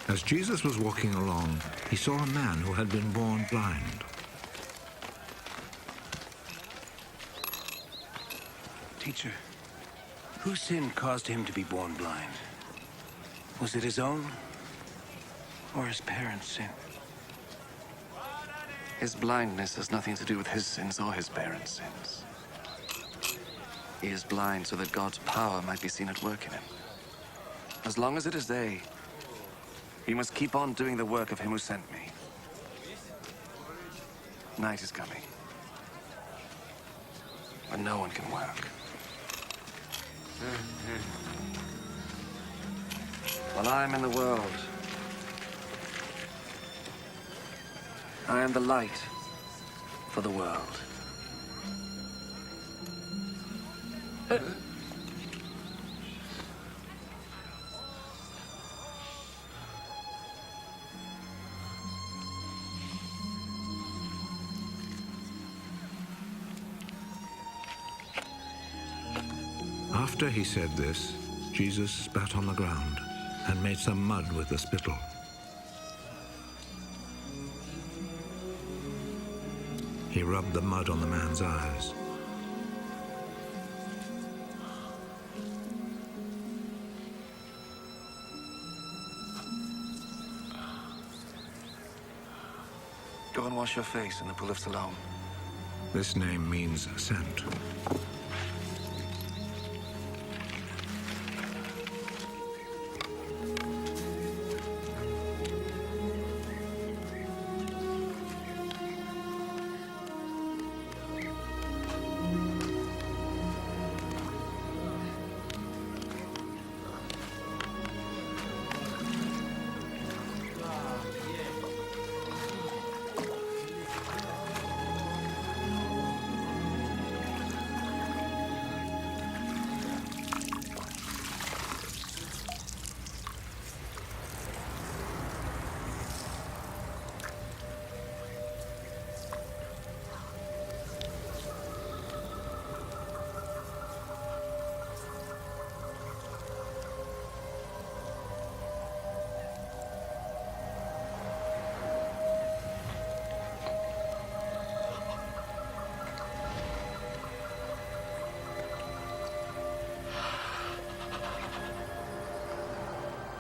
As Jesus was walking along, he saw a man who had been born blind. Teacher, whose sin caused him to be born blind? Was it his own or his parents' sin? His blindness has nothing to do with his sins or his parents' sins. He is blind so that God's power might be seen at work in him. As long as it is day, he must keep on doing the work of him who sent me. Night is coming, when no one can work. While I am in the world, I am the light for the world. After he said this, Jesus spat on the ground and made some mud with the spittle. He rubbed the mud on the man's eyes. Go and wash your face in the pool of Siloam. This name means sent.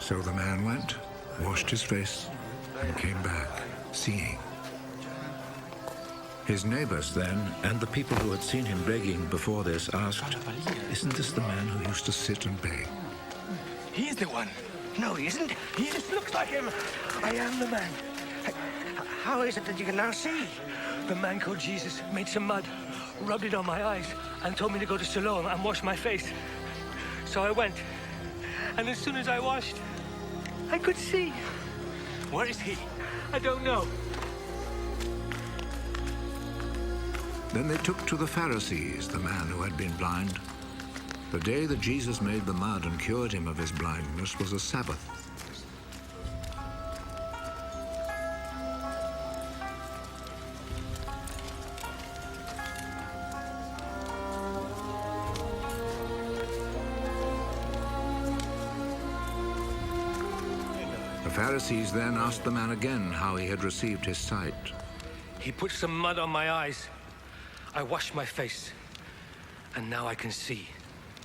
So the man went, washed his face, and came back, seeing. His neighbors then, and the people who had seen him begging before this, asked, "Isn't this the man who used to sit and beg?" He's the one. No, he isn't. He just looks like him. I am the man. How is it that you can now see? The man called Jesus made some mud, rubbed it on my eyes, and told me to go to Siloam and wash my face. So I went. And as soon as I washed, I could see. Where is he? I don't know. Then they took to the Pharisees the man who had been blind. The day that Jesus made the mud and cured him of his blindness was a Sabbath. The Pharisees then asked the man again how he had received his sight. He put some mud on my eyes. I washed my face, and now I can see.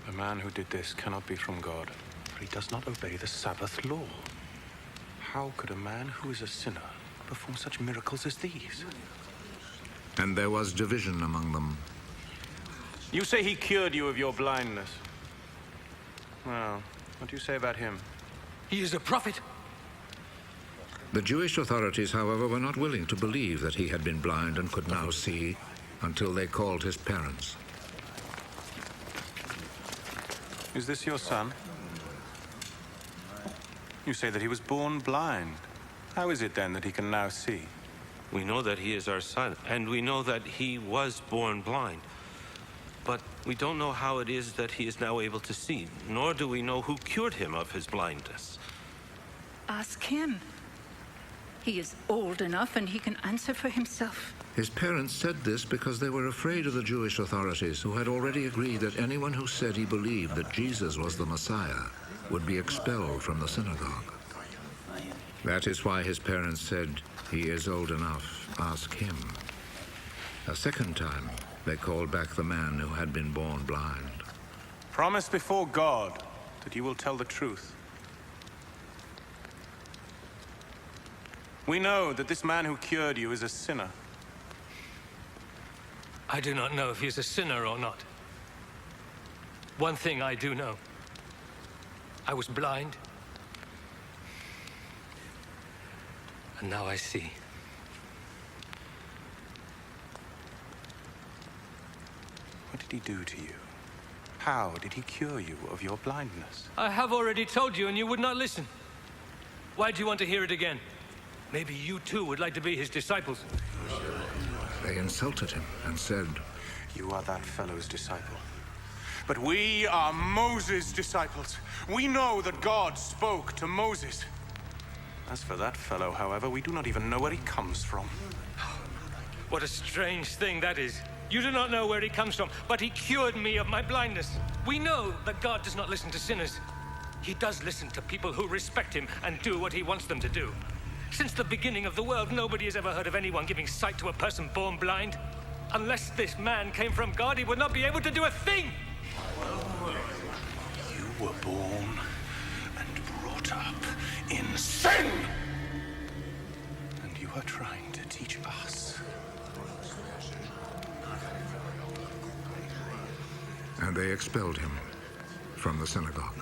The man who did this cannot be from God, for he does not obey the Sabbath law. How could a man who is a sinner perform such miracles as these? And there was division among them. You say he cured you of your blindness. Well, what do you say about him? He is a prophet. The Jewish authorities, however, were not willing to believe that he had been blind and could now see until they called his parents. Is this your son? You say that he was born blind. How is it then that he can now see? We know that he is our son, and we know that he was born blind. But we don't know how it is that he is now able to see, nor do we know who cured him of his blindness. Ask him. He is old enough and he can answer for himself. His parents said this because they were afraid of the Jewish authorities, who had already agreed that anyone who said he believed that Jesus was the Messiah would be expelled from the synagogue. That is why his parents said, "He is old enough, ask him." A second time, they called back the man who had been born blind. Promise before God that you will tell the truth. We know that this man who cured you is a sinner. I do not know if he is a sinner or not. One thing I do know. I was blind. And now I see. What did he do to you? How did he cure you of your blindness? I have already told you and you would not listen. Why do you want to hear it again? Maybe you too would like to be his disciples. They insulted him and said, You are that fellow's disciple. But we are Moses' disciples. We know that God spoke to Moses. As for that fellow, however, we do not even know where he comes from. What a strange thing that is. You do not know where he comes from, but he cured me of my blindness. We know that God does not listen to sinners. He does listen to people who respect him and do what he wants them to do. Since the beginning of the world, nobody has ever heard of anyone giving sight to a person born blind. Unless this man came from God, he would not be able to do a thing. You were born and brought up in sin! And you are trying to teach us. and they expelled him from the synagogue.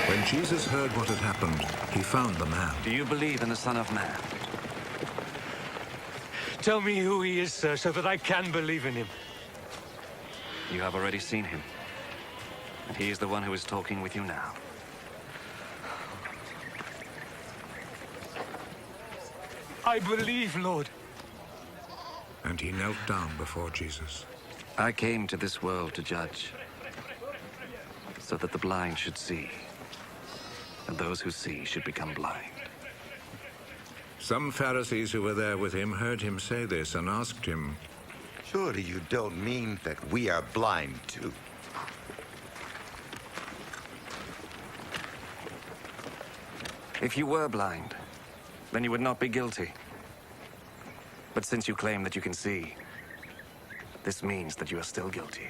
When Jesus heard what had happened, he found the man. Do you believe in the Son of Man? Tell me who he is, sir, so that I can believe in him. You have already seen him. And he is the one who is talking with you now. I believe, Lord. And he knelt down before Jesus. I came to this world to judge, so that the blind should see, and those who see should become blind. Some Pharisees who were there with him heard him say this and asked him, Surely you don't mean that we are blind too? If you were blind, then you would not be guilty. But since you claim that you can see, this means that you are still guilty.